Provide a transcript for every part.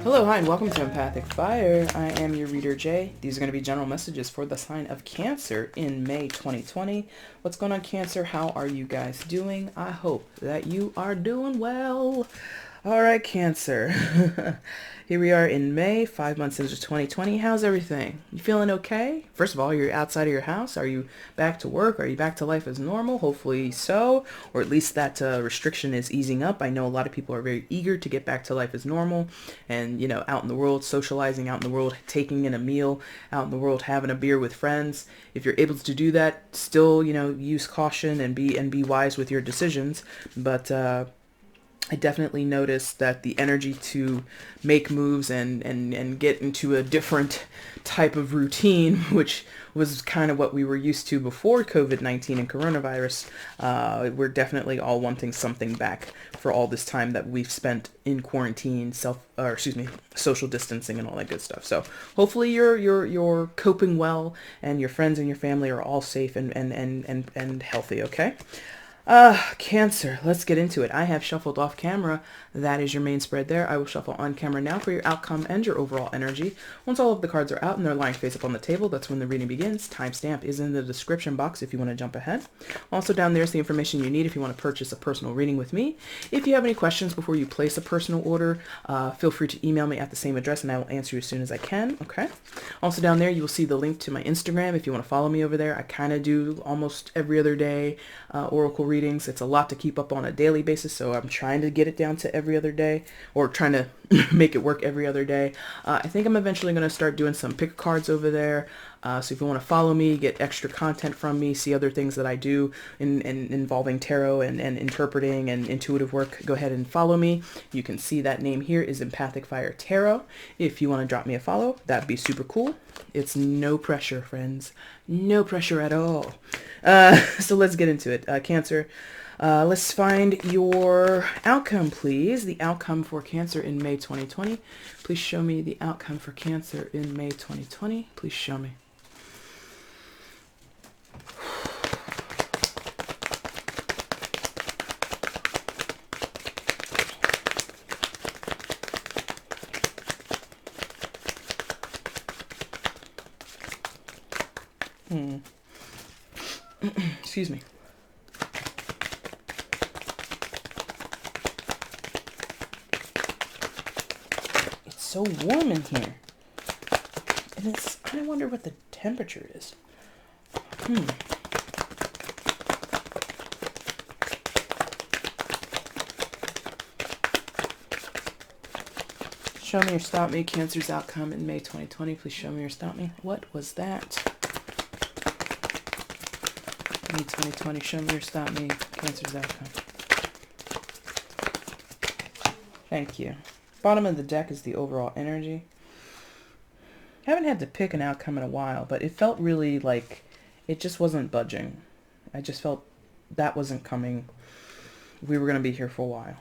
Hello, hi, and welcome to Empathic Fire. I am your reader, Jay. These are going to be general messages for the sign of Cancer in May 2020. What's going on, Cancer? How are you guys doing? I hope that you are doing well. All right, Cancer. Here we are in May, 5 months into 2020. How's everything? You feeling okay? First of all, you're outside of your house. Are you back to work? Are you back to life as normal? Hopefully so, or at least that restriction is easing up. I know a lot of people are very eager to get back to life as normal and, out in the world, socializing out in the world, taking in a meal out in the world, having a beer with friends. If you're able to do that, still, use caution and be wise with your decisions. But, I definitely noticed that the energy to make moves and get into a different type of routine, which was kind of what we were used to before COVID-19 and coronavirus, we're definitely all wanting something back for all this time that we've spent in quarantine, social distancing and all that good stuff. So hopefully you're coping well and your friends and your family are all safe and healthy, okay? Cancer, let's get into it. I have shuffled off camera. That is your main spread there. I will shuffle on camera now for your outcome and your overall energy. Once all of the cards are out and they're lying face up on the table, that's when the reading begins. Timestamp is in the description box if you want to jump ahead. Also down there is the information you need if you want to purchase a personal reading with me. If you have any questions before you place a personal order, feel free to email me at the same address and I will answer you as soon as I can, okay? Also down there you will see the link to my Instagram if you want to follow me over there. I kind of do almost every other day oracle readings. It's a lot to keep up on a daily basis, so I'm trying to get it down to every other day, or trying to make it work every other day. I think I'm eventually going to start doing some pick cards over there. So if you want to follow me, get extra content from me, see other things that I do involving tarot and interpreting and intuitive work, go ahead and follow me. You can see that name here is EmpathicFire Tarot. If you want to drop me a follow, that'd be super cool. It's no pressure, friends. No pressure at all. So let's get into it. Cancer, let's find your outcome, please. The outcome for Cancer in May 2020. Please show me the outcome for Cancer in May 2020. Please show me. Excuse me. It's so warm in here. And I wonder what the temperature is. Show me or stop me. Cancer's outcome in May 2020. Please show me or stop me. What was that? May 2020. Show me or stop me. Cancer's outcome. Thank you. Bottom of the deck is the overall energy. I haven't had to pick an outcome in a while, but it felt really like it just wasn't budging. I just felt that wasn't coming. We were going to be here for a while.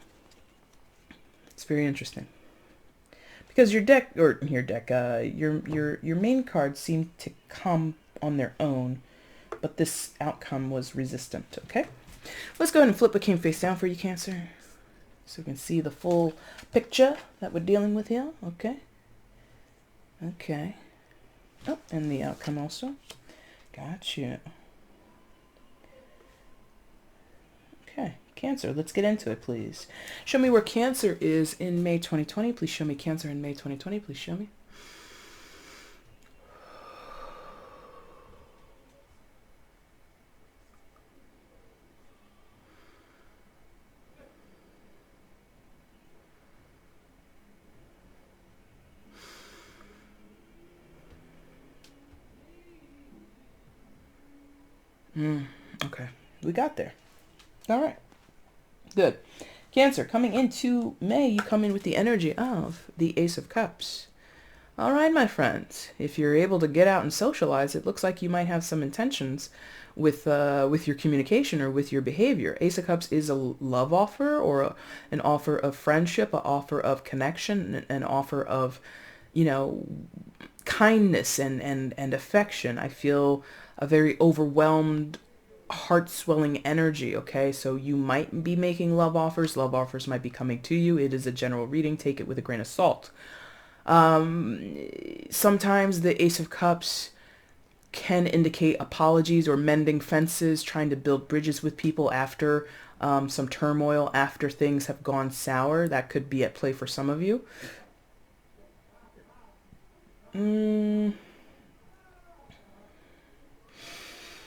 It's very interesting. Because your main cards seem to come on their own, but this outcome was resistant, okay? Let's go ahead and flip what came face down for you, Cancer, so we can see the full picture that we're dealing with here, okay? Okay. Oh, and the outcome also. Gotcha. Okay, Cancer, let's get into it, please. Show me where Cancer is in May 2020. Please show me Cancer in May 2020. Please show me. Okay, we got there. All right, good. Cancer, coming into May, you come in with the energy of the Ace of Cups. All right, my friends, if you're able to get out and socialize, it looks like you might have some intentions with your communication or with your behavior. Ace of Cups is a love offer or an offer of friendship, an offer of connection, an offer of, kindness and affection. I feel a very overwhelmed, heart-swelling energy, okay? So you might be making love offers. Love offers might be coming to you. It is a general reading. Take it with a grain of salt. Sometimes the Ace of Cups can indicate apologies or mending fences, trying to build bridges with people after some turmoil, after things have gone sour. That could be at play for some of you.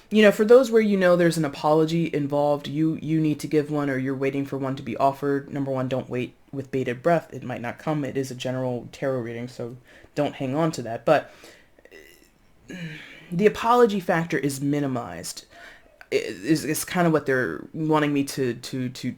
You know, for those where you know there's an apology involved, you need to give one, or you're waiting for one to be offered. Number one, don't wait with bated breath. It might not come. It is a general tarot reading, so don't hang on to that. But the apology factor is minimized. Is kind of what they're wanting me to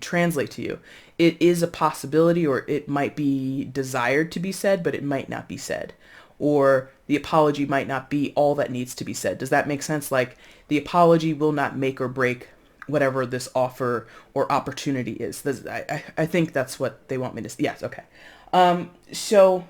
translate to you. It is a possibility, or it might be desired to be said, but it might not be said. Or the apology might not be all that needs to be said. Does that make sense? Like, the apology will not make or break whatever this offer or opportunity is. I think that's what they want me to say. Yes, okay. So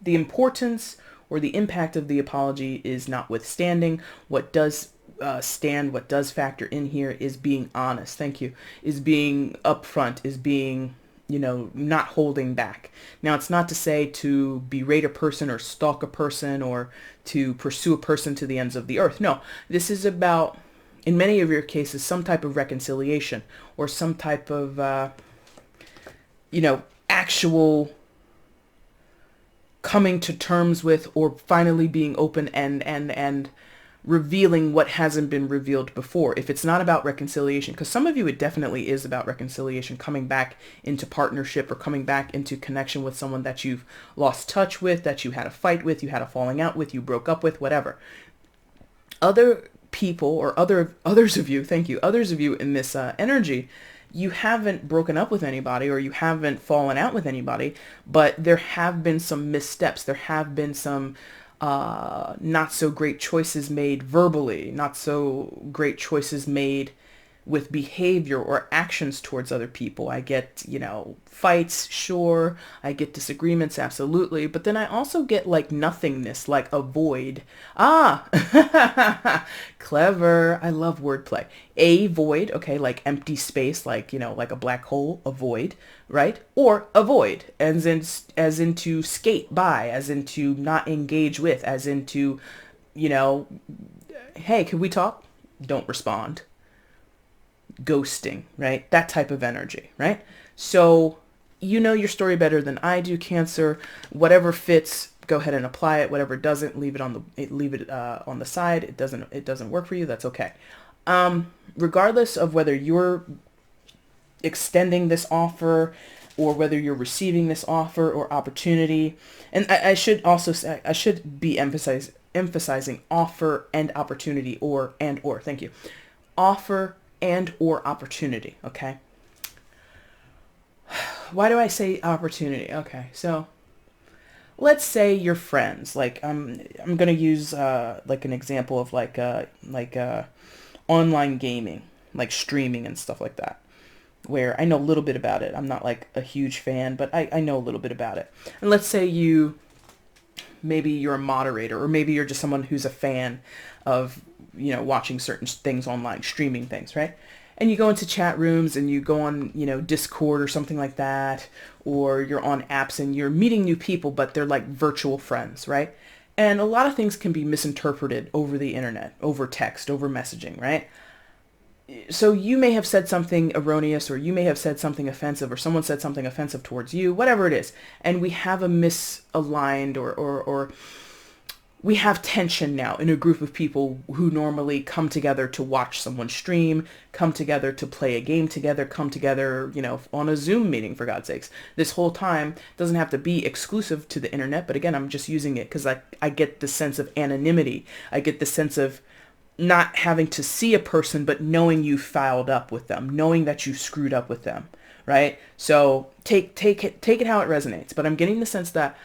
the importance or the impact of the apology is notwithstanding. What does what does factor in here is being honest. Thank you. Is being upfront, is being, not holding back. Now, it's not to say to berate a person or stalk a person or to pursue a person to the ends of the earth. No, this is about, in many of your cases, some type of reconciliation or some type of, actual coming to terms with, or finally being open and revealing what hasn't been revealed before. If it's not about reconciliation, because some of you, it definitely is about reconciliation, coming back into partnership or coming back into connection with someone that you've lost touch with, that you had a fight with, you had a falling out with, you broke up with, whatever. Other people, or others of you, thank you, others of you in this energy, you haven't broken up with anybody or you haven't fallen out with anybody, but there have been some missteps. There have been some not so great choices made verbally, not so great choices made with behavior or actions towards other people. I get, fights, sure. I get disagreements, absolutely. But then I also get like nothingness, like a void. Ah, clever. I love wordplay. A void, okay, like empty space, like, like a black hole, a void, right? Or a void, as in to skate by, as in to not engage with, as in to, hey, can we talk? Don't respond. Ghosting, right? That type of energy, right? So you know your story better than I do, Cancer. Whatever fits, go ahead and apply it. Whatever doesn't, leave it on the side. It doesn't work for you. That's okay. Regardless of whether you're extending this offer or whether you're receiving this offer or opportunity, and I should also say, I should be emphasizing offer and opportunity, or. Thank you. Offer and or opportunity, okay? Why do I say opportunity? Okay, so let's say you're friends. Like, I'm gonna use like an example of like online gaming, like streaming and stuff like that, where I know a little bit about it. I'm not like a huge fan, but I know a little bit about it. And let's say maybe you're a moderator, or maybe you're just someone who's a fan of, watching certain things online, streaming things, right? And you go into chat rooms and you go on, Discord or something like that, or you're on apps and you're meeting new people, but they're like virtual friends, right? And a lot of things can be misinterpreted over the internet, over text, over messaging, right? So you may have said something erroneous, or you may have said something offensive, or someone said something offensive towards you, whatever it is. And we have a misaligned or we have tension now in a group of people who normally come together to watch someone stream, come together to play a game together, come together, on a Zoom meeting, for God's sakes. This whole time doesn't have to be exclusive to the internet, but again, I'm just using it because I get the sense of anonymity. I get the sense of not having to see a person, but knowing you fouled up with them, knowing that you screwed up with them, right? So take it how it resonates. But I'm getting the sense that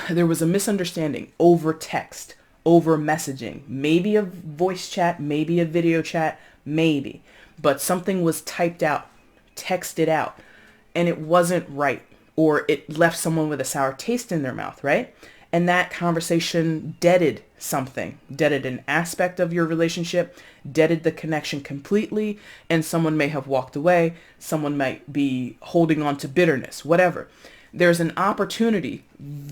there was a misunderstanding over text, over messaging, maybe a voice chat, maybe a video chat, maybe, but something was typed out, texted out, and it wasn't right, or it left someone with a sour taste in their mouth, right? And that conversation deaded something, deaded an aspect of your relationship, deaded the connection completely, and someone may have walked away, someone might be holding on to bitterness, whatever. there's an opportunity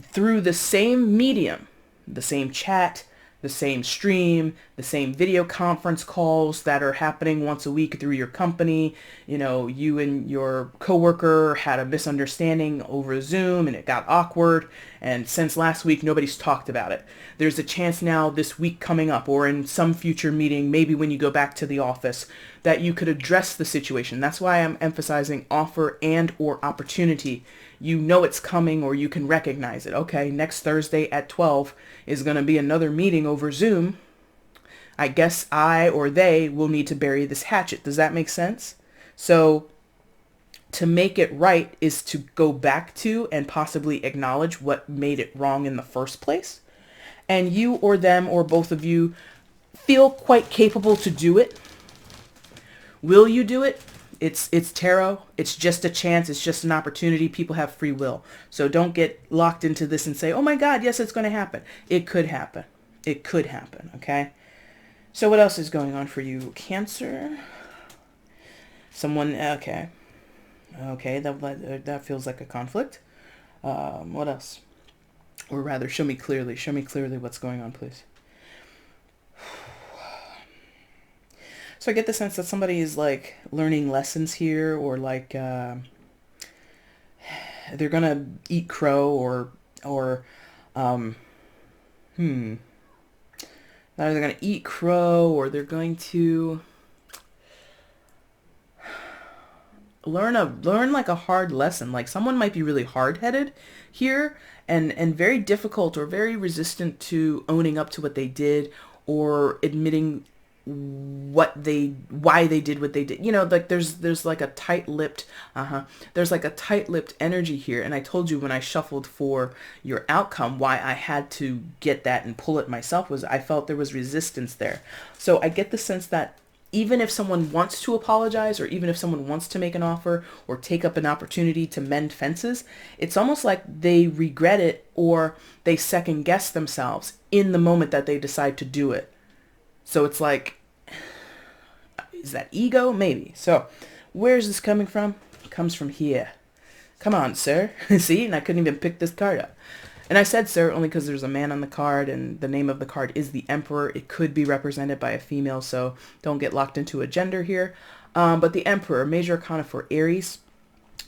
through the same medium, the same chat, the same stream, the same video conference calls that are happening once a week through your company. You know, you and your coworker had a misunderstanding over Zoom and it got awkward. And since last week, nobody's talked about it. There's a chance now this week coming up or in some future meeting, maybe when you go back to the office, that you could address the situation. That's why I'm emphasizing offer and or opportunity. You know it's coming or you can recognize it. Okay, next Thursday at 12 is going to be another meeting over Zoom. I guess I or they will need to bury this hatchet. Does that make sense? So to make it right is to go back to and possibly acknowledge what made it wrong in the first place. And you or them or both of you feel quite capable to do it. Will you do it? It's tarot. It's just a chance. It's just an opportunity. People have free will. So don't get locked into this and say, oh my God, yes, it's going to happen. It could happen. It could happen. Okay. So what else is going on for you? Cancer. Someone. Okay. Okay. That feels like a conflict. What else? Or rather, show me clearly. Show me clearly what's going on, please. So I get the sense that somebody is like learning lessons here, or like they're gonna eat crow, or either they're gonna eat crow, or they're going to learn like a hard lesson. Like someone might be really hard-headed here and very difficult or very resistant to owning up to what they did or admitting why they did what they did. You know, like there's like a tight-lipped energy here. And I told you when I shuffled for your outcome why I had to get that and pull it myself was I felt there was resistance there. So I get the sense that even if someone wants to apologize, or even if someone wants to make an offer or take up an opportunity to mend fences, it's almost like they regret it or they second guess themselves in the moment that they decide to do it. So it's like, is that ego? Maybe. So where's this coming from? It comes from here. Come on, sir. See? And I couldn't even pick this card up. And I said sir only because there's a man on the card and the name of the card is the Emperor. It could be represented by a female, so don't get locked into a gender here. But the Emperor, major arcana for Aries.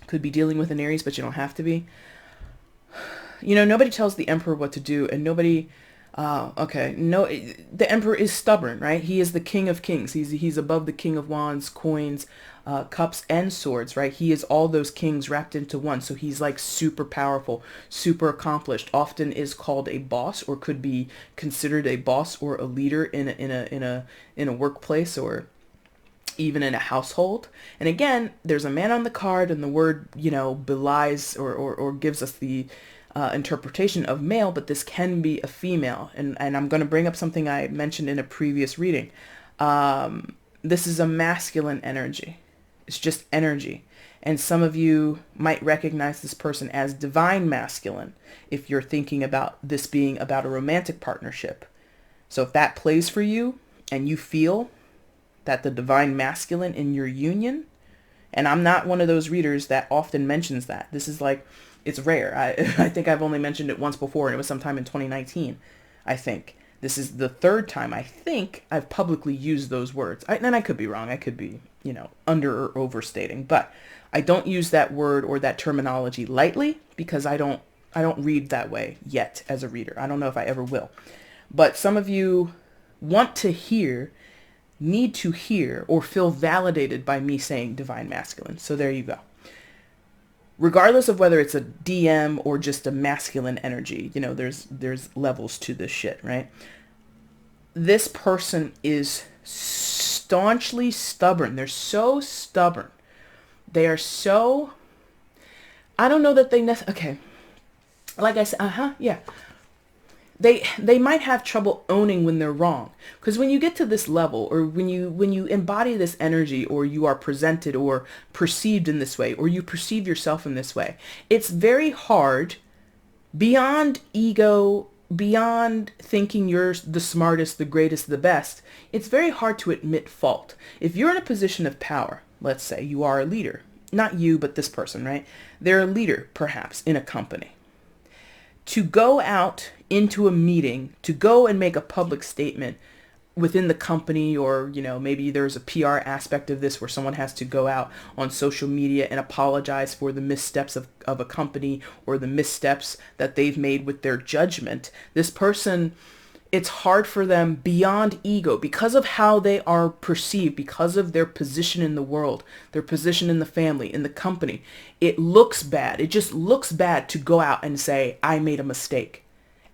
Could be dealing with an Aries, but you don't have to be. You know, nobody tells the Emperor what to do, and nobody... the Emperor is stubborn, right? He is the King of Kings. He's above the King of Wands, coins, cups, and swords, right? He is all those kings wrapped into one. So he's like super powerful, super accomplished, often is called a boss or could be considered a boss or a leader in a workplace or even in a household. And again, there's a man on the card, and the word, you know, belies or gives us the interpretation of male, but this can be a female. And I'm going to bring up something I mentioned in a previous reading. This is a masculine energy. It's just energy. And some of you might recognize this person as divine masculine if you're thinking about this being about a romantic partnership. So if that plays for you and you feel that the divine masculine in your union, and I'm not one of those readers that often mentions that. This is like, it's rare. I think I've only mentioned it once before, and it was sometime in 2019, I think. This is the third time I think I've publicly used those words. And I could be wrong. I could be, you know, under or overstating. But I don't use that word or that terminology lightly because I don't read that way yet as a reader. I don't know if I ever will. But some of you want to hear, need to hear, or feel validated by me saying divine masculine. So there you go. Regardless of whether it's a DM or just a masculine energy, you know, there's levels to this shit, right? This person is staunchly stubborn. They're so stubborn. They are so, I don't know that they, okay. Like I said, yeah. They might have trouble owning when they're wrong. Because when you get to this level, or when you embody this energy, or you are presented or perceived in this way, or you perceive yourself in this way, it's very hard, beyond ego, beyond thinking you're the smartest, the greatest, the best, it's very hard to admit fault. If you're in a position of power, let's say you are a leader, not you, but this person, right? They're a leader, perhaps, in a company. To go out into a meeting, to go and make a public statement within the company, or, maybe there's a PR aspect of this where someone has to go out on social media and apologize for the missteps of a company, or the missteps that they've made with their judgment. This person, it's hard for them beyond ego, because of how they are perceived, because of their position in the world, their position in the family, in the company. It looks bad. It just looks bad to go out and say, I made a mistake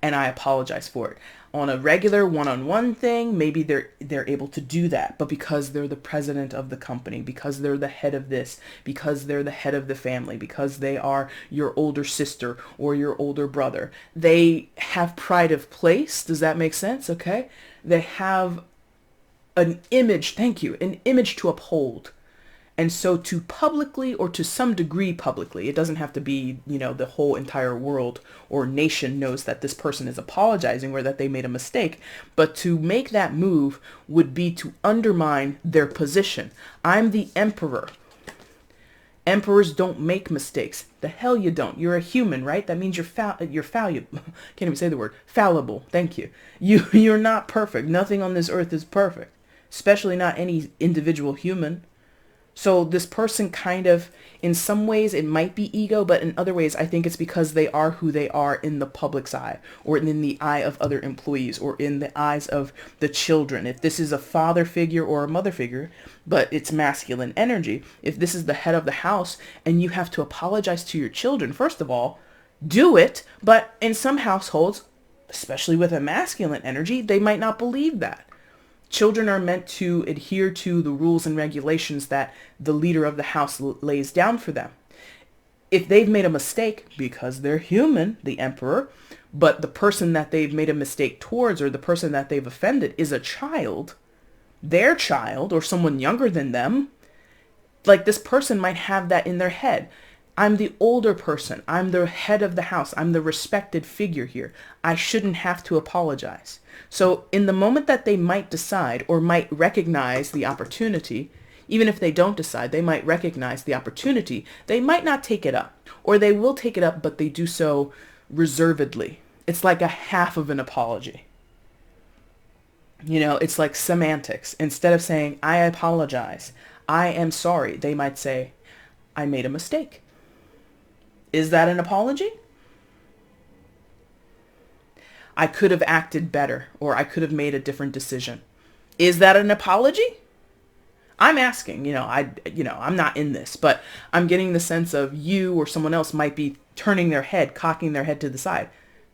and I apologize for it. On a regular one-on-one thing, maybe they're able to do that. But because they're the president of the company, because they're the head of this, because they're the head of the family, because they are your older sister or your older brother, they have pride of place. Does that make sense? Okay. They have an image, thank you, an image to uphold. And so to publicly, or to some degree publicly, it doesn't have to be, the whole entire world or nation knows that this person is apologizing or that they made a mistake. But to make that move would be to undermine their position. I'm the emperor. Emperors don't make mistakes. The hell you don't. You're a human, right? That means you're fallible. Can't even say the word. Fallible. Thank you. You're not perfect. Nothing on this earth is perfect, especially not any individual human. So this person kind of, in some ways, it might be ego, but in other ways, I think it's because they are who they are in the public's eye, or in the eye of other employees, or in the eyes of the children. If this is a father figure or a mother figure, but it's masculine energy, if this is the head of the house and you have to apologize to your children, first of all, do it. But in some households, especially with a masculine energy, they might not believe that. Children are meant to adhere to the rules and regulations that the leader of the house lays down for them. If they've made a mistake, because they're human, the emperor, but the person that they've made a mistake towards, or the person that they've offended, is a child, their child, or someone younger than them, like this person might have that in their head. I'm the older person. I'm the head of the house. I'm the respected figure here. I shouldn't have to apologize. So in the moment that they might decide, or might recognize the opportunity, even if they don't decide, they might recognize the opportunity, they might not take it up, or they will take it up, but they do so reservedly. It's like a half of an apology. It's like semantics. Instead of saying, I apologize, I am sorry, they might say, I made a mistake. Is that an apology? I could have acted better, or I could have made a different decision. Is that an apology? I'm asking, I'm not in this, but I'm getting the sense of you or someone else might be turning their head, cocking their head to the side.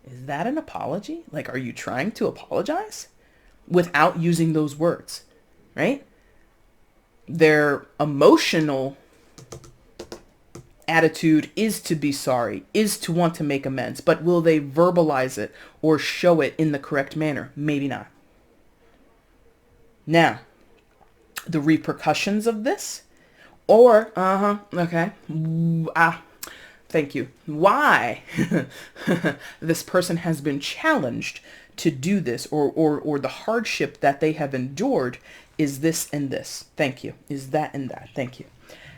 Is that an apology? Like, are you trying to apologize? Without using those words, right? Their emotional attitude is to be sorry, is to want to make amends, but will they verbalize it or show it in the correct manner? Maybe not. Now, the repercussions of this, or, okay, thank you. Why this person has been challenged to do this, or the hardship that they have endured is this and this. Thank you. Is that and that. Thank you.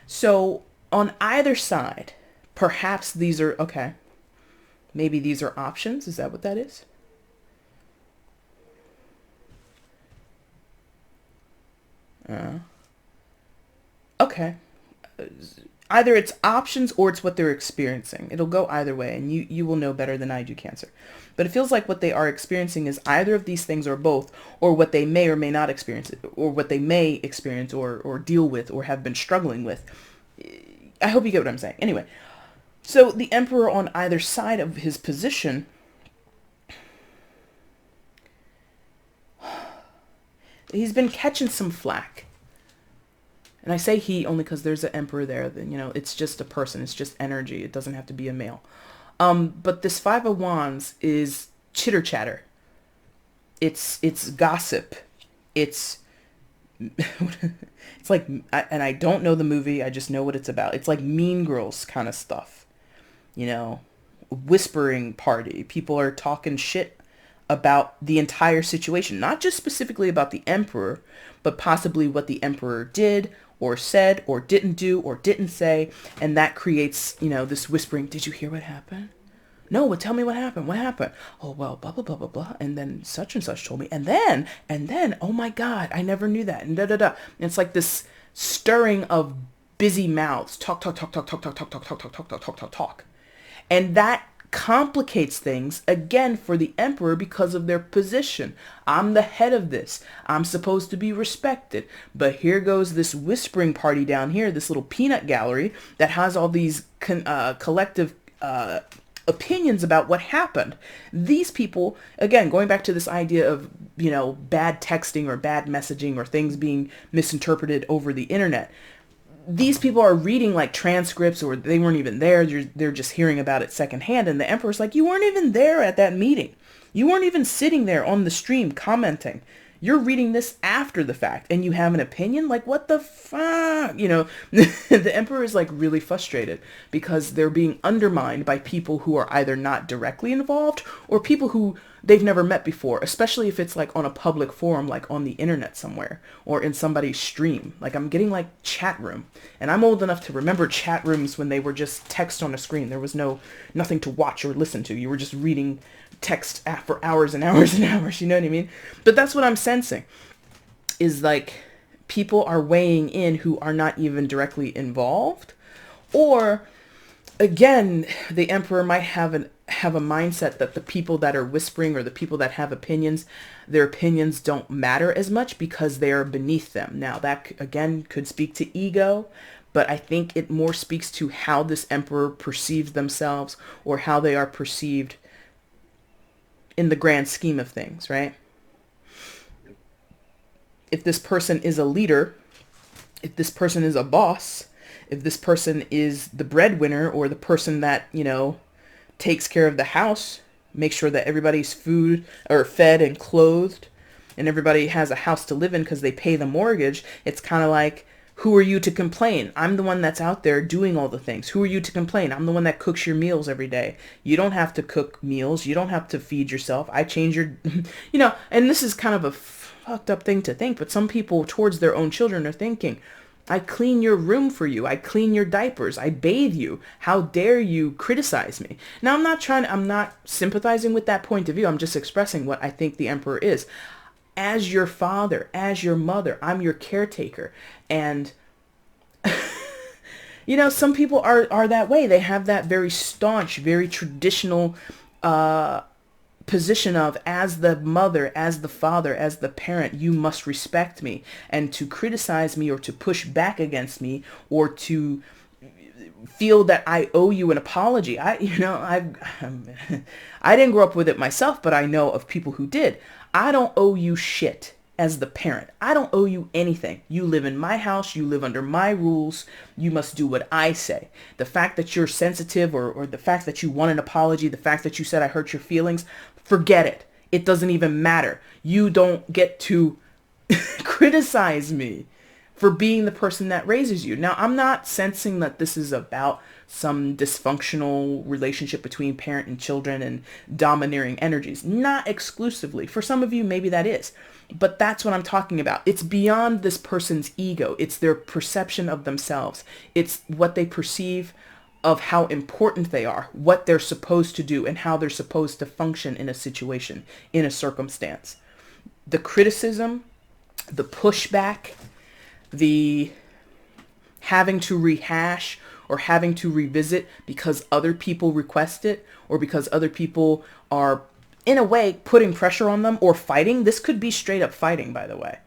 So, on either side, perhaps these are, okay, maybe these are options. Is that what that is? Okay. Either it's options or it's what they're experiencing. It'll go either way, and you will know better than I do, Cancer. But it feels like what they are experiencing is either of these things, or both, or what they may or may not experience, or what they may experience or deal with or have been struggling with. I hope you get what I'm saying. Anyway, so the emperor on either side of his position, he's been catching some flack. And I say he only because there's an emperor there. Then, it's just a person. It's just energy. It doesn't have to be a male. But this Five of Wands is chitter chatter. It's gossip. It's it's like, and I don't know the movie. I just know what it's about. It's like Mean Girls kind of stuff. Whispering party. People are talking shit about the entire situation, not just specifically about the emperor, but possibly what the emperor did, or said or didn't do or didn't say. And that creates, this whispering, did you hear what happened? No, but tell me what happened. What happened? Oh, well, blah, blah, blah, blah, blah. And then such and such told me. And then, oh my God, I never knew that. And da, da, da. And it's like this stirring of busy mouths. Talk, talk, talk, talk, talk, talk, talk, talk, talk, talk, talk, talk, talk, talk, talk. And that complicates things again for the emperor because of their position. I'm the head of this. I'm supposed to be respected. But here goes this whispering party down here, this little peanut gallery that has all these collective opinions about what happened. These people, again, going back to this idea of, bad texting or bad messaging or things being misinterpreted over the internet. These people are reading like transcripts, or they weren't even there. They're just hearing about it secondhand. And the emperor's like, you weren't even there at that meeting. You weren't even sitting there on the stream commenting. You're reading this after the fact and you have an opinion? Like, what the fuck? The emperor is like really frustrated because they're being undermined by people who are either not directly involved or people who they've never met before, especially if it's like on a public forum, like on the internet somewhere or in somebody's stream. Like, I'm getting like chat room, and I'm old enough to remember chat rooms when they were just text on a screen. There was nothing to watch or listen to. You were just reading text for hours and hours and hours, you know what I mean? But that's what I'm sensing, is like people are weighing in who are not even directly involved. Or again, the emperor might have a mindset that the people that are whispering or the people that have opinions, their opinions don't matter as much because they are beneath them. Now that again could speak to ego, but I think it more speaks to how this emperor perceives themselves or how they are perceived in the grand scheme of things, right? If this person is a leader, if this person is a boss, if this person is the breadwinner or the person that, takes care of the house, makes sure that everybody's food or fed and clothed and everybody has a house to live in because they pay the mortgage, it's kind of like, who are you to complain? I'm the one that's out there doing all the things. Who are you to complain? I'm the one that cooks your meals every day. You don't have to cook meals. You don't have to feed yourself. I change your, and this is kind of a fucked up thing to think, but some people towards their own children are thinking, I clean your room for you. I clean your diapers. I bathe you. How dare you criticize me? Now, I'm not sympathizing with that point of view. I'm just expressing what I think the emperor is. As your father, as your mother, I'm your caretaker. And, some people are that way. They have that very staunch, very traditional position of, as the mother, as the father, as the parent, you must respect me. And to criticize me or to push back against me or to feel that I owe you an apology. I didn't grow up with it myself, but I know of people who did. I don't owe you shit as the parent. I don't owe you anything. You live in my house. You live under my rules. You must do what I say. The fact that you're sensitive or the fact that you want an apology, the fact that you said I hurt your feelings, forget it. It doesn't even matter. You don't get to criticize me for being the person that raises you. Now, I'm not sensing that this is about some dysfunctional relationship between parent and children and domineering energies. Not exclusively. For some of you, maybe that is. But that's what I'm talking about. It's beyond this person's ego. It's their perception of themselves. It's what they perceive of how important they are, what they're supposed to do, and how they're supposed to function in a situation, in a circumstance. The criticism, the pushback, the having to rehash or having to revisit because other people request it or because other people are, in a way, putting pressure on them or fighting. This could be straight up fighting, by the way.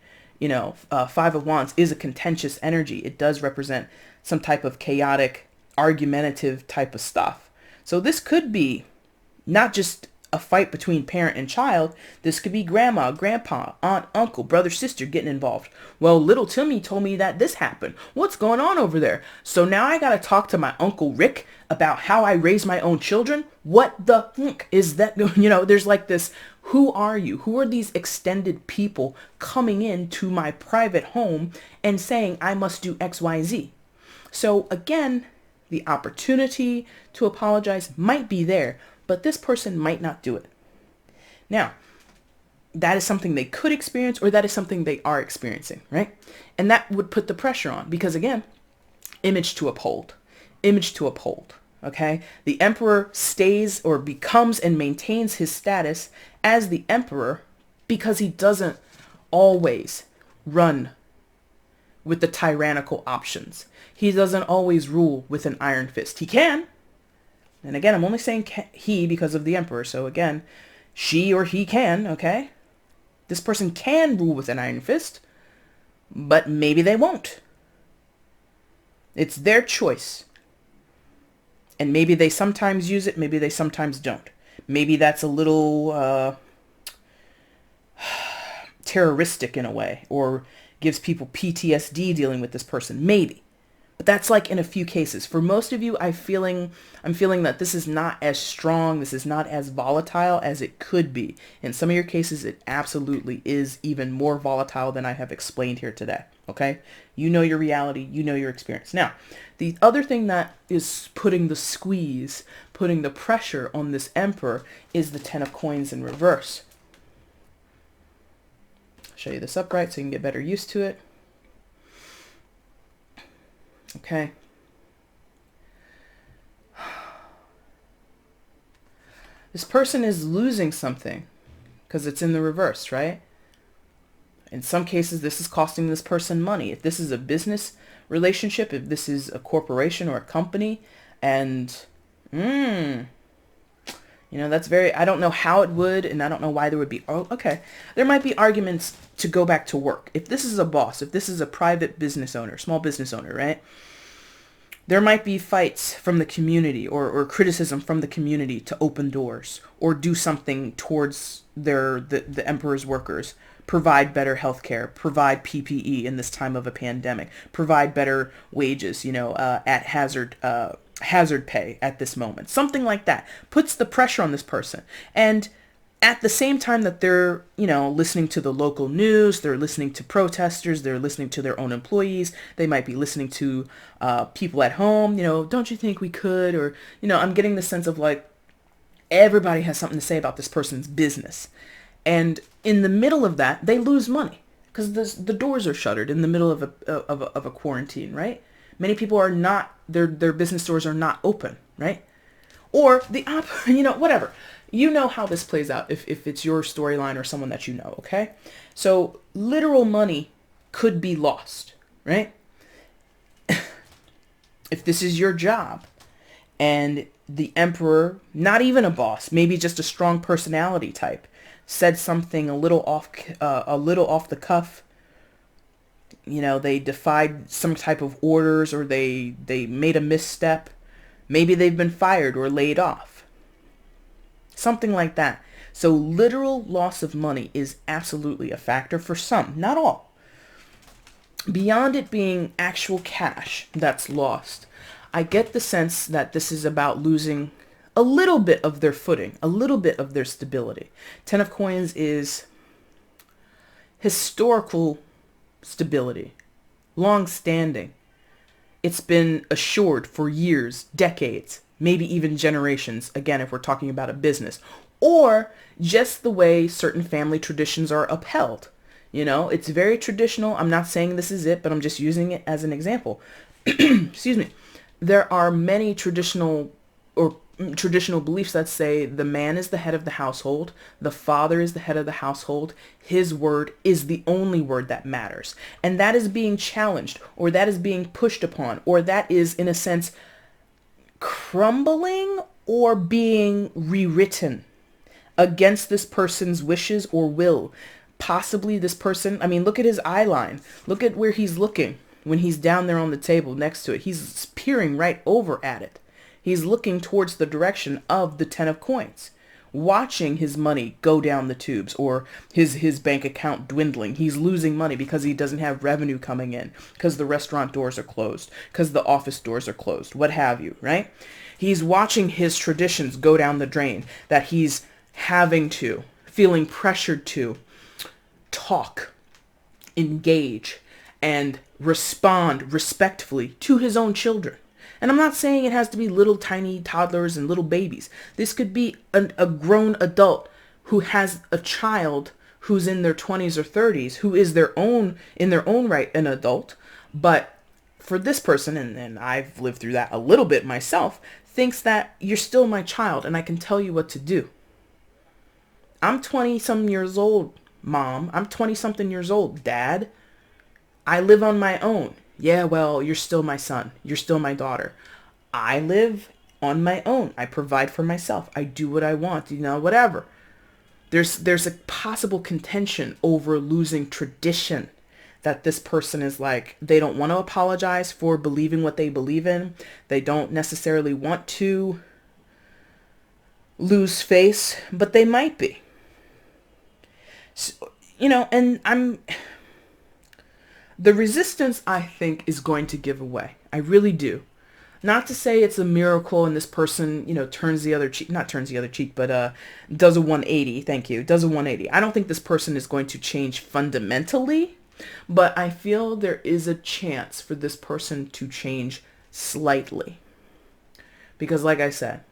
Five of Wands is a contentious energy. It does represent some type of chaotic, argumentative type of stuff. So this could be not just a fight between parent and child. This could be grandma, grandpa, aunt, uncle, brother, sister getting involved. Well, little Timmy told me that this happened. What's going on over there? So now I got to talk to my Uncle Rick about how I raise my own children. What the fuck is that? There's like this, who are you? Who are these extended people coming into my private home and saying I must do X, Y, Z? So again, the opportunity to apologize might be there, but this person might not do it. Now, that is something they could experience, or that is something they are experiencing, right? And that would put the pressure on, because again, image to uphold, image to uphold. Okay, the emperor stays or becomes and maintains his status as the emperor because he doesn't always run with the tyrannical options. He doesn't always rule with an iron fist. He can. And again, I'm only saying he because of the emperor. So again, she or he can, okay? This person can rule with an iron fist, but maybe they won't. It's their choice. And maybe they sometimes use it, maybe they sometimes don't. Maybe that's a little terroristic in a way, or gives people PTSD dealing with this person. Maybe. But that's like in a few cases. For most of you, I'm feeling that this is not as strong, this is not as volatile as it could be. In some of your cases, it absolutely is even more volatile than I have explained here today. Okay? You know your reality, you know your experience. Now, the other thing that is putting the squeeze, putting the pressure on this emperor is the Ten of Coins in reverse. I'll show you this upright so you can get better used to it. Okay. This person is losing something because it's in the reverse, right? In some cases, this is costing this person money. If this is a business relationship, if this is a corporation or a company, and that's very, I don't know how it would, and I don't know why there would be, there might be arguments to go back to work. If this is a boss, if this is a private business owner, small business owner, right? There might be fights from the community or criticism from the community to open doors or do something towards the emperor's workers. Provide better healthcare, provide PPE in this time of a pandemic, provide better wages, at hazard pay at this moment. Something like that puts the pressure on this person. And at the same time that they're, listening to the local news, they're listening to protesters, they're listening to their own employees, they might be listening to people at home, don't you think we could? Or, I'm getting the sense of like everybody has something to say about this person's business. And in the middle of that, they lose money because the doors are shuttered in the middle of a quarantine, right? Many people are not, their business doors are not open, right? Or whatever. You know how this plays out if it's your storyline or someone that you know, okay? So literal money could be lost, right? If this is your job and the emperor, not even a boss, maybe just a strong personality type, said something a little off the cuff, they defied some type of orders, or they made a misstep, maybe they've been fired or laid off. Something like that. So literal loss of money is absolutely a factor for some, not all. Beyond it being actual cash that's lost, I get the sense that this is about losing a little bit of their footing, a little bit of their stability. Ten of Coins is historical stability, long-standing. It's been assured for years, decades, maybe even generations, again, if we're talking about a business, or just the way certain family traditions are upheld. It's very traditional. I'm not saying this is it, but I'm just using it as an example. Excuse me. There are many traditional beliefs that say the man is the head of the household, the father is the head of the household, his word is the only word that matters. And that is being challenged, or that is being pushed upon, or that is, in a sense, crumbling or being rewritten against this person's wishes or will. Possibly this person, look at his eye line. Look at where he's looking when he's down there on the table next to it. He's peering right over at it. He's looking towards the direction of the Ten of Coins, watching his money go down the tubes, or his bank account dwindling. He's losing money because he doesn't have revenue coming in, because the restaurant doors are closed, because the office doors are closed, what have you, right? He's watching his traditions go down the drain, that he's feeling pressured to talk, engage, and respond respectfully to his own children. And I'm not saying it has to be little tiny toddlers and little babies. This could be a grown adult who has a child who's in their 20s or 30s, who is in their own right, an adult, but for this person, and I've lived through that a little bit myself, thinks that you're still my child and I can tell you what to do. I'm 20 some years old, mom. I'm 20 something years old, dad. I live on my own. Yeah, well, you're still my son. You're still my daughter. I live on my own. I provide for myself. I do what I want, whatever. There's a possible contention over losing tradition, that this person is like, they don't want to apologize for believing what they believe in. They don't necessarily want to lose face, but they might be. So, and the resistance, I think, is going to give away. I really do. Not to say it's a miracle and this person, turns the other cheek, not turns the other cheek, but does a 180. Thank you. Does a 180. I don't think this person is going to change fundamentally, but I feel there is a chance for this person to change slightly. Because like I said,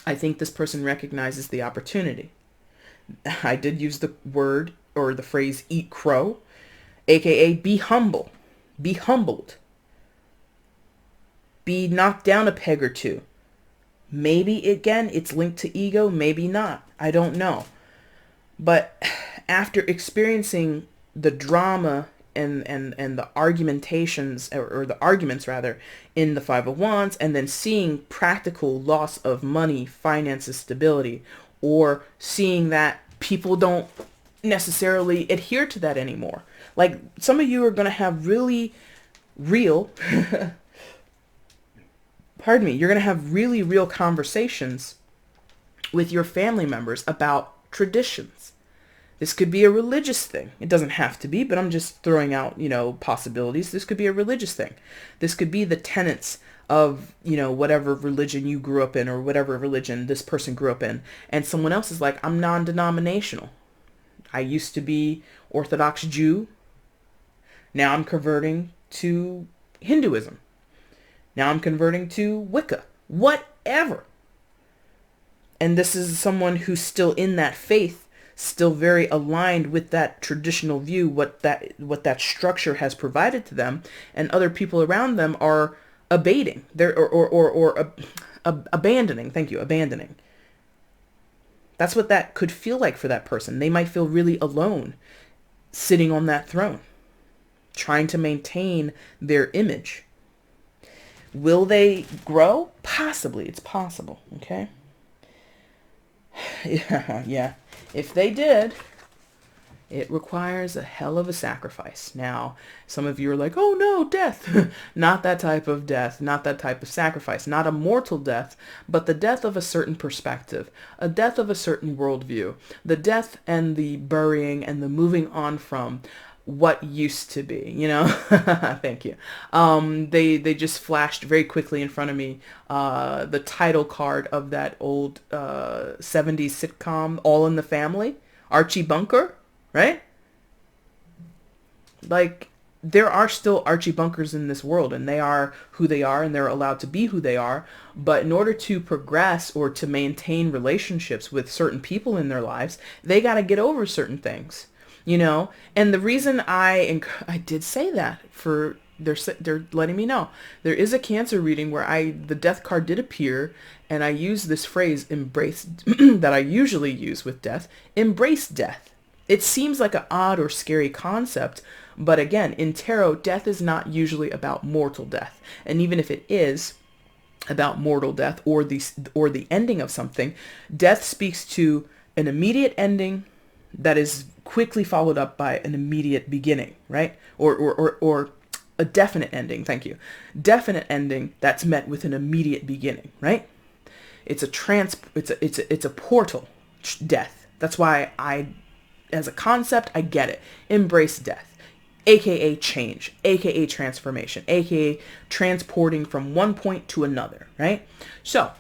I think this person recognizes the opportunity. I did use the word or the phrase eat crow, aka be humble, be humbled, be knocked down a peg or two. Maybe, again, it's linked to ego, maybe not. I don't know. But after experiencing the drama and the argumentations, or the arguments rather, in the 501s, and then seeing practical loss of money, finances, stability, or seeing that people don't necessarily adhere to that anymore. Like, some of you are going to have really real, pardon me, you're going to have really real conversations with your family members about traditions. This could be a religious thing. It doesn't have to be, but I'm just throwing out, possibilities. This could be a religious thing. This could be the tenets of, whatever religion you grew up in, or whatever religion this person grew up in. And someone else is like, I'm non-denominational. I used to be Orthodox Jew. Now I'm converting to Hinduism. Now I'm converting to Wicca. Whatever. And this is someone who's still in that faith, still very aligned with that traditional view, what that structure has provided to them, and other people around them are abating, abandoning. Thank you, abandoning. That's what that could feel like for that person. They might feel really alone, sitting on that throne, trying to maintain their image. Will they grow? Possibly. It's possible. Okay. Yeah. If they did, it requires a hell of a sacrifice. Now, some of you are like, oh no, death. Not that type of death, not that type of sacrifice, not a mortal death, but the death of a certain perspective, a death of a certain worldview, the death and the burying and the moving on from what used to be, Thank you. They just flashed very quickly in front of me the title card of that old 70s sitcom, All in the Family, Archie Bunker, right? Like, there are still Archie Bunkers in this world, and they are who they are, and they're allowed to be who they are. But in order to progress or to maintain relationships with certain people in their lives, they got to get over certain things. And the reason I did say that, for they're letting me know there is a Cancer reading where the death card did appear, and I use this phrase, embrace, that I usually use with death, embrace death. It seems like an odd or scary concept, but again, in tarot, death is not usually about mortal death. And even if it is about mortal death or the ending of something, death speaks to an immediate ending that is quickly followed up by an immediate beginning, right? Or a definite ending. Thank you. Definite ending that's met with an immediate beginning, right? It's a portal, death. That's why as a concept, I get it. Embrace death, aka change, aka transformation, aka transporting from one point to another, right? So,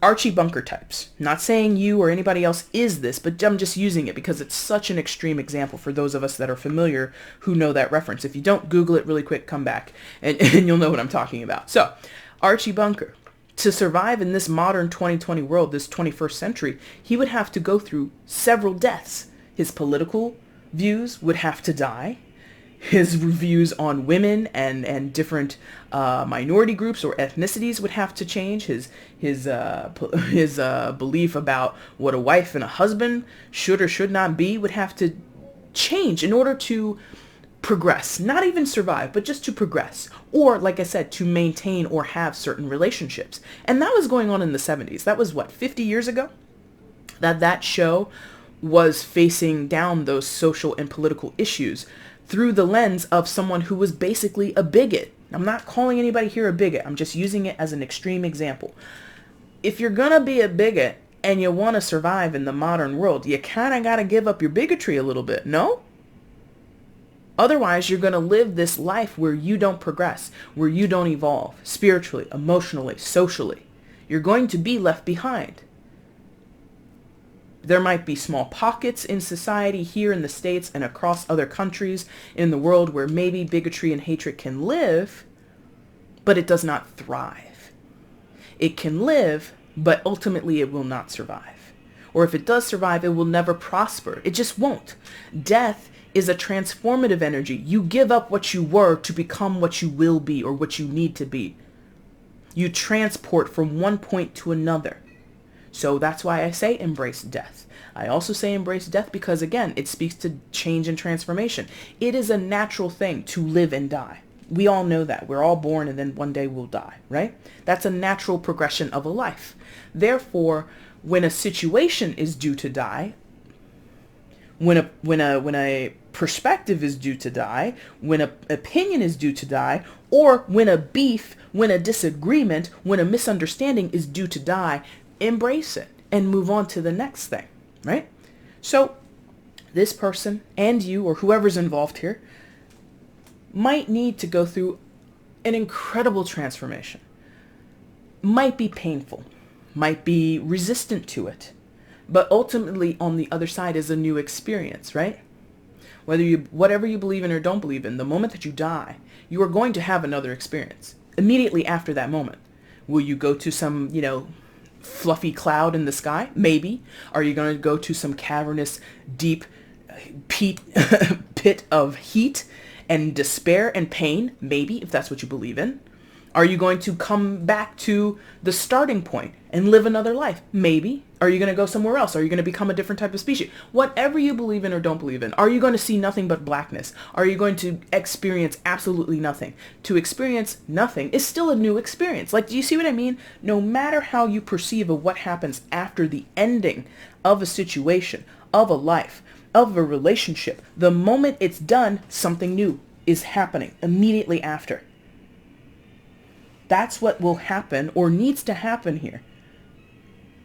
Archie Bunker types. Not saying you or anybody else is this, but I'm just using it because it's such an extreme example for those of us that are familiar who know that reference. If you don't, Google it really quick, come back, and you'll know what I'm talking about. So, Archie Bunker. To survive in this modern 2020 world, this 21st century, he would have to go through several deaths. His political views would have to die. His views on women and different minority groups or ethnicities would have to change. His belief about what a wife and a husband should or should not be would have to change in order to progress. Not even survive, but just to progress. Or, like I said, to maintain or have certain relationships. And that was going on in the 70s. That was, what, 50 years ago? That show was facing down those social and political issues through the lens of someone who was basically a bigot. I'm not calling anybody here a bigot. I'm just using it as an extreme example. If you're going to be a bigot and you want to survive in the modern world, you kind of got to give up your bigotry a little bit, no? Otherwise, you're going to live this life where you don't progress, where you don't evolve spiritually, emotionally, socially. You're going to be left behind. There might be small pockets in society here in the States and across other countries in the world where maybe bigotry and hatred can live, but it does not thrive. It can live, but ultimately it will not survive. Or if it does survive, it will never prosper. It just won't. Death is a transformative energy. You give up what you were to become what you will be or what you need to be. You transport from one point to another. So that's why I say embrace death. I also say embrace death because, again, it speaks to change and transformation. It is a natural thing to live and die. We all know that. We're all born and then one day we'll die, right? That's a natural progression of a life. Therefore, when a situation is due to die, when a perspective is due to die, when an opinion is due to die, or when a beef, when a disagreement, when a misunderstanding is due to die, embrace it and move on to the next thing, right? So this person and you or whoever's involved here might need to go through an incredible transformation. Might be painful, might be resistant to it, but ultimately on the other side is a new experience, right? Whatever you believe in or don't believe in, the moment that you die, you are going to have another experience immediately after that moment. Will you go to some, fluffy cloud in the sky? Maybe. Are you going to go to some cavernous, deep pit of heat and despair and pain? Maybe, if that's what you believe in. Are you going to come back to the starting point and live another life? Maybe. Are you going to go somewhere else? Are you going to become a different type of species? Whatever you believe in or don't believe in, are you going to see nothing but blackness? Are you going to experience absolutely nothing? To experience nothing is still a new experience. Like, do you see what I mean? No matter how you perceive of what happens after the ending of a situation, of a life, of a relationship, the moment it's done, something new is happening immediately after. That's what will happen or needs to happen here.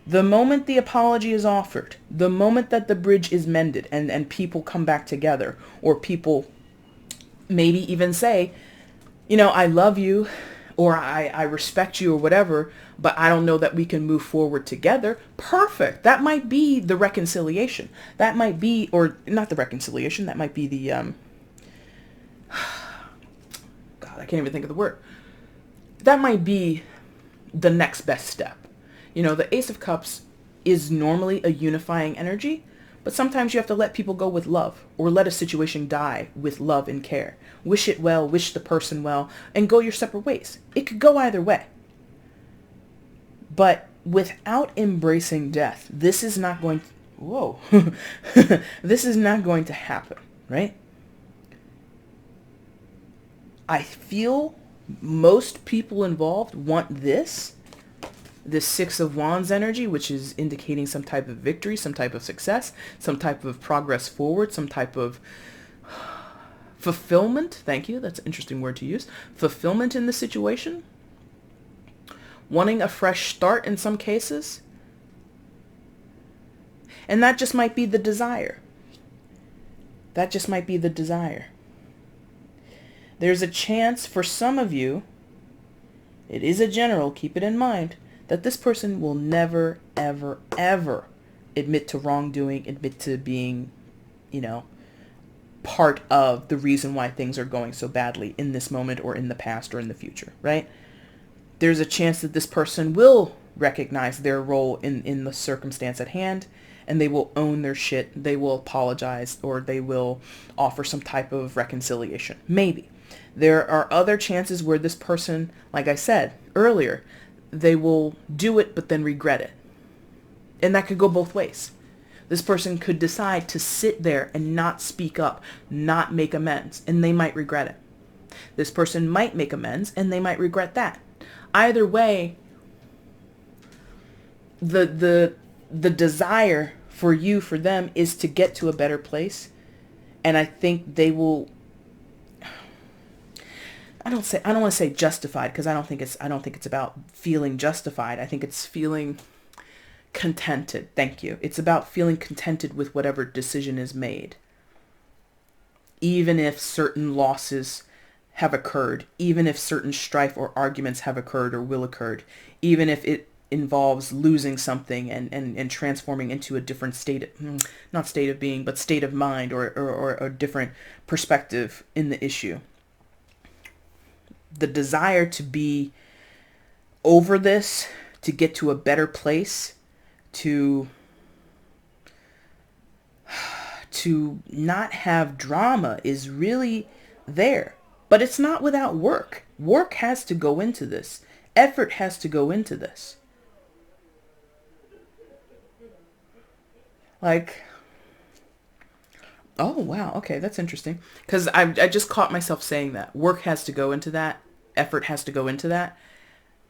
The moment the apology is offered, the moment that the bridge is mended and people come back together, or people maybe even say, I love you, or I respect you, or whatever, but I don't know that we can move forward together. Perfect. That might be the reconciliation. That might be, or not the reconciliation, that might be the, God, I can't even think of the word. That might be the next best step. The Ace of Cups is normally a unifying energy, but sometimes you have to let people go with love, or let a situation die with love and care. Wish it well, wish the person well, and go your separate ways. It could go either way. But without embracing death, this is not going to, this is not going to happen, right? I feel most people involved want this Six of Wands energy, which is indicating some type of victory, some type of success, some type of progress forward, some type of fulfillment. Thank you. That's an interesting word to use. Fulfillment in the situation. Wanting a fresh start in some cases. And that just might be the desire. That just might be the desire. There's a chance for some of you, it is a general, keep it in mind, that this person will never, ever, ever admit to wrongdoing, admit to being, part of the reason why things are going so badly in this moment or in the past or in the future, right? There's a chance that this person will recognize their role in the circumstance at hand and they will own their shit. They will apologize, or they will offer some type of reconciliation. Maybe. There are other chances where this person, like I said earlier, they will do it but then regret it. And that could go both ways. This person could decide to sit there and not speak up, not make amends, and they might regret it. This person might make amends and they might regret that. Either way, the desire for you, for them, is to get to a better place. And I think they will, I don't want to say justified, because I don't think it's about feeling justified. I think it's feeling contented. Thank you. It's about feeling contented with whatever decision is made. Even if certain losses have occurred, even if certain strife or arguments have occurred or will occur, even if it involves losing something and transforming into a different state, not state of being, but state of mind, or a different perspective in the issue. The desire to be over this, to get to a better place, to not have drama is really there. But it's not without work. Work has to go into this. Effort has to go into this. Like, oh, wow. Okay, that's interesting. Because I just caught myself saying that. Work has to go into that. Effort has to go into that.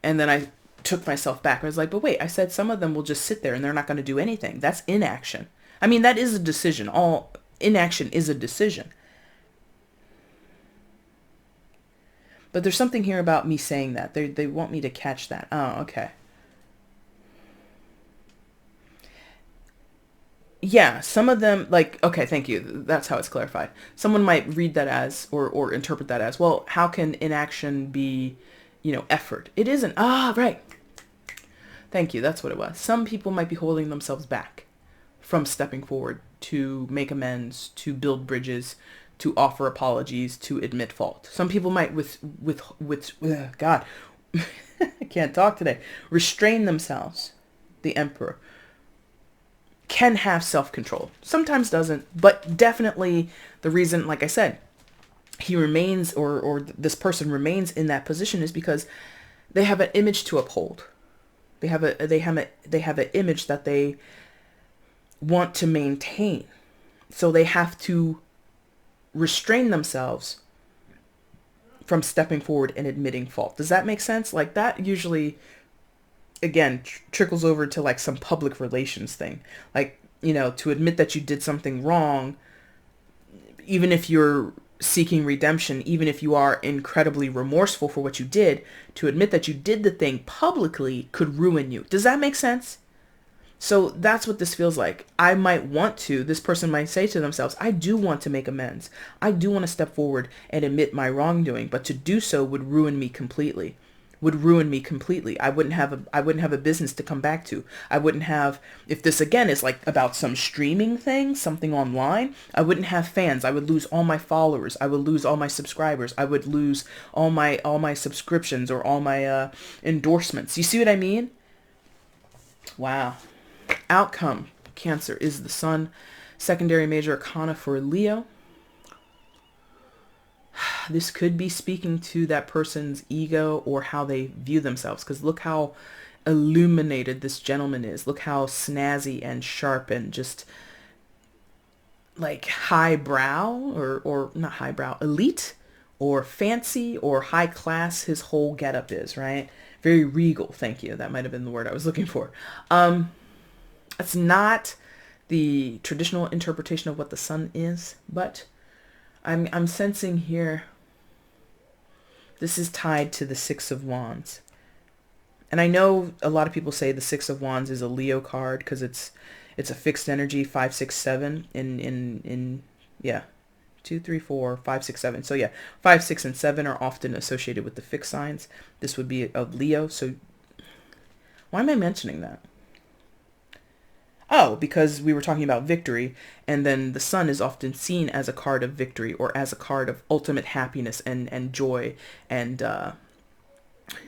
And then I took myself back. I was like, but wait, I said some of them will just sit there and they're not going to do anything. That's inaction. I mean, that is a decision. All inaction is a decision. But there's something here about me saying that. They want me to catch that. Oh, okay. Yeah, some of them, like, okay, thank you. That's how it's clarified. Someone might read that as, or interpret that as, well, how can inaction be, effort? It isn't. Ah, right. Thank you. That's what it was. Some people might be holding themselves back from stepping forward to make amends, to build bridges, to offer apologies, to admit fault. Some people might with God, I can't talk today. Restrain themselves. The emperor can have self-control. Sometimes doesn't, but definitely the reason, like I said, he remains, or this person remains in that position, is because they have an image to uphold. They have an image that they want to maintain. So they have to restrain themselves from stepping forward and admitting fault. Does that make sense? Like, that usually, again, trickles over to like some public relations thing. Like, to admit that you did something wrong, even if you're seeking redemption, even if you are incredibly remorseful for what you did, to admit that you did the thing publicly could ruin you. Does that make sense? So that's what this feels like. This person might say to themselves, I do want to make amends. I do want to step forward and admit my wrongdoing, but to do so would ruin me completely. I wouldn't have a business to come back to. I wouldn't have, if this again is like about some streaming thing, something online, I wouldn't have fans. I would lose all my followers. I would lose all my subscribers. I would lose all my subscriptions, or all my endorsements. You see what I mean? Wow. Outcome, Cancer, is the Sun. Secondary major arcana for Leo. This could be speaking to that person's ego or how they view themselves, because look how illuminated this gentleman is. Look how snazzy and sharp and just like highbrow, or not highbrow, elite or fancy or high class his whole getup is, right? Very regal. Thank you. That might have been the word I was looking for. That's not the traditional interpretation of what the sun is, but I'm sensing here this is tied to the Six of Wands. And I know a lot of people say the Six of Wands is a Leo card because it's a fixed energy, 5, 6, 7 in 2, 3, 4, 5, 6, 7. So yeah, 5, 6, and 7 are often associated with the fixed signs. This would be of Leo. So why am I mentioning that? Oh, because we were talking about victory, and then the sun is often seen as a card of victory, or as a card of ultimate happiness and joy, and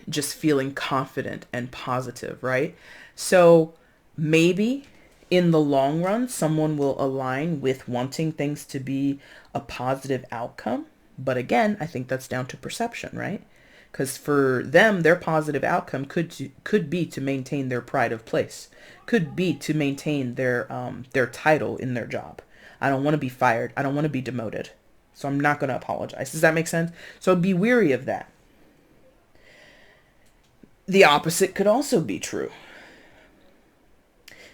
just feeling confident and positive, right? So maybe in the long run, someone will align with wanting things to be a positive outcome. But again, I think that's down to perception, right? Because for them, their positive outcome could be to maintain their pride of place, could be to maintain their title in their job. I don't want to be fired. I don't want to be demoted. So I'm not going to apologize. Does that make sense? So be weary of that. The opposite could also be true.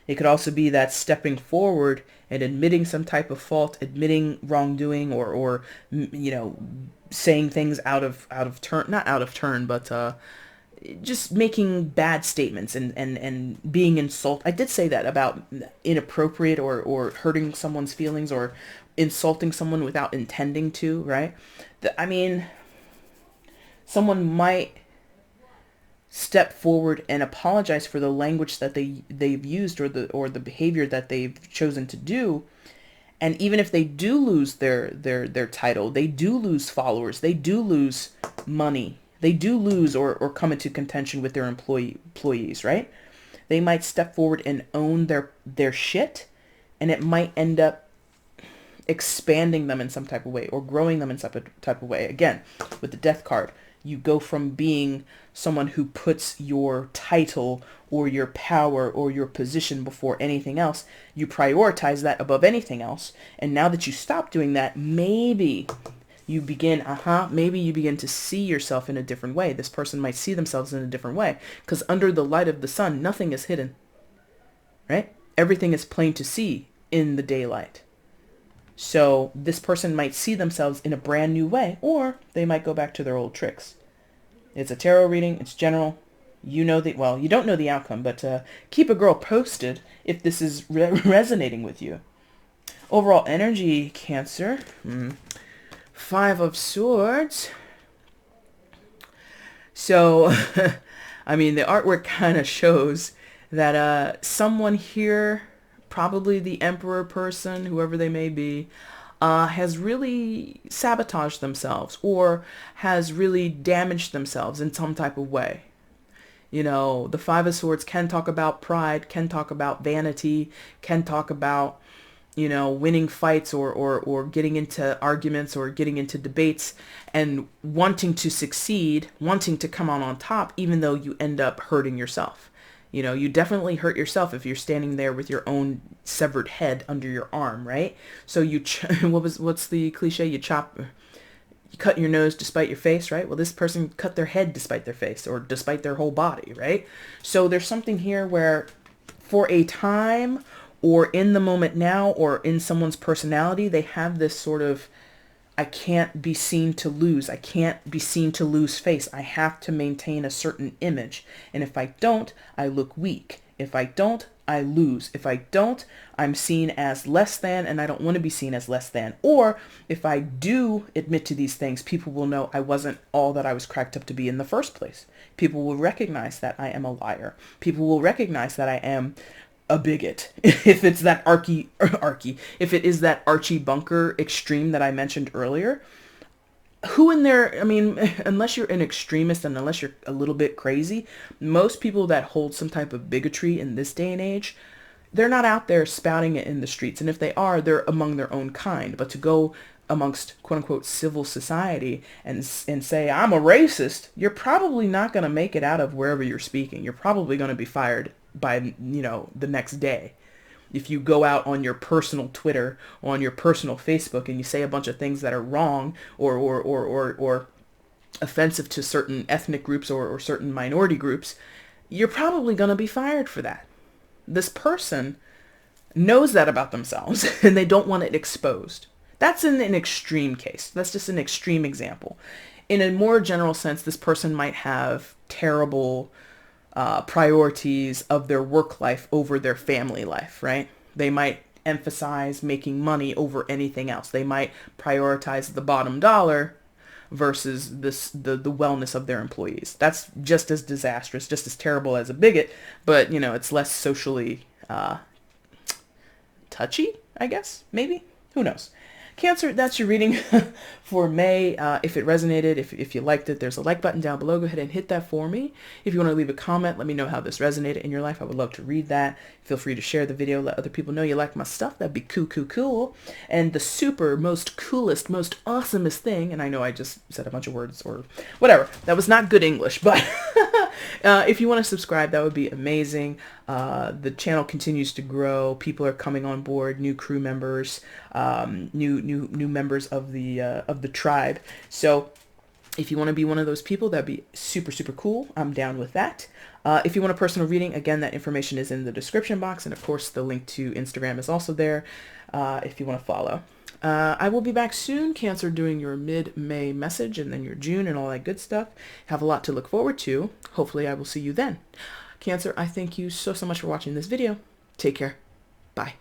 It could also be that stepping forward and admitting some type of fault, admitting wrongdoing, or saying things out of turn, not out of turn, but just making bad statements and being insult. I did say that about inappropriate or hurting someone's feelings or insulting someone without intending to, right? I mean, someone might step forward and apologize for the language that they've used or the behavior that they've chosen to do. And even if they do lose their title, they do lose followers, they do lose money, they do lose or come into contention with their employees, right? They might step forward and own their shit, and it might end up expanding them in some type of way or growing them in some type of way. Again, with the death card, you go from being someone who puts your title or your power or your position before anything else. You prioritize that above anything else. And now that you stop doing that, maybe you begin to see yourself in a different way. This person might see themselves in a different way, because under the light of the sun, nothing is hidden, right? Everything is plain to see in the daylight. So this person might see themselves in a brand new way, or they might go back to their old tricks. It's a tarot reading. It's general. You don't know the outcome, but keep a girl posted if this is resonating with you. Overall energy, Cancer. 5 of Swords. So, I mean, the artwork kind of shows that someone here, probably the Emperor person, whoever they may be, has really sabotaged themselves or has really damaged themselves in some type of way. You know, the 5 of Swords can talk about pride, can talk about vanity, can talk about, winning fights or getting into arguments or getting into debates and wanting to succeed, wanting to come out on top, even though you end up hurting yourself. You definitely hurt yourself if you're standing there with your own severed head under your arm, right? So what's the cliche? You cut your nose despite your face, right? Well, this person cut their head despite their face or despite their whole body, right? So there's something here where for a time or in the moment now or in someone's personality, they have this sort of, I can't be seen to lose. I can't be seen to lose face. I have to maintain a certain image. And if I don't, I look weak. If I don't, I lose. If I don't, I'm seen as less than, and I don't want to be seen as less than. Or if I do admit to these things, people will know I wasn't all that I was cracked up to be in the first place. People will recognize that I am a liar. People will recognize that I am a bigot. If it's that if it is that Archie Bunker extreme that I mentioned earlier, who in there, I mean, unless you're an extremist and unless you're a little bit crazy, most people that hold some type of bigotry in this day and age, they're not out there spouting it in the streets. And if they are, they're among their own kind. But to go amongst quote unquote civil society and say, I'm a racist, you're probably not going to make it out of wherever you're speaking. You're probably going to be fired by, the next day. If you go out on your personal Twitter or on your personal Facebook and you say a bunch of things that are wrong or offensive to certain ethnic groups or certain minority groups, you're probably going to be fired for that. This person knows that about themselves and they don't want it exposed. That's in an extreme case. That's just an extreme example. In a more general sense, this person might have terrible priorities of their work life over their family life, right? They might emphasize making money over anything else. They might prioritize the bottom dollar versus the wellness of their employees. That's just as disastrous, just as terrible as a bigot, but it's less socially touchy, I guess, maybe. Who knows? Cancer, that's your reading for May. If it resonated, if you liked it, there's a like button down below. Go ahead and hit that for me. If you want to leave a comment, let me know how this resonated in your life. I would love to read that. Feel free to share the video. Let other people know you like my stuff. That'd be cool. And the super, most coolest, most awesomest thing, and I know I just said a bunch of words or whatever. That was not good English, but if you want to subscribe, that would be amazing. The channel continues to grow. People are coming on board, new crew members, new members of the tribe. So if you want to be one of those people, that'd be super cool. I'm down with that. If you want a personal reading, again, that information is in the description box. And of course, the link to Instagram is also there if you want to follow. I will be back soon, Cancer, doing your mid-May message and then your June and all that good stuff. Have a lot to look forward to. Hopefully I will see you then. Cancer, I thank you so much for watching this video. Take care. Bye.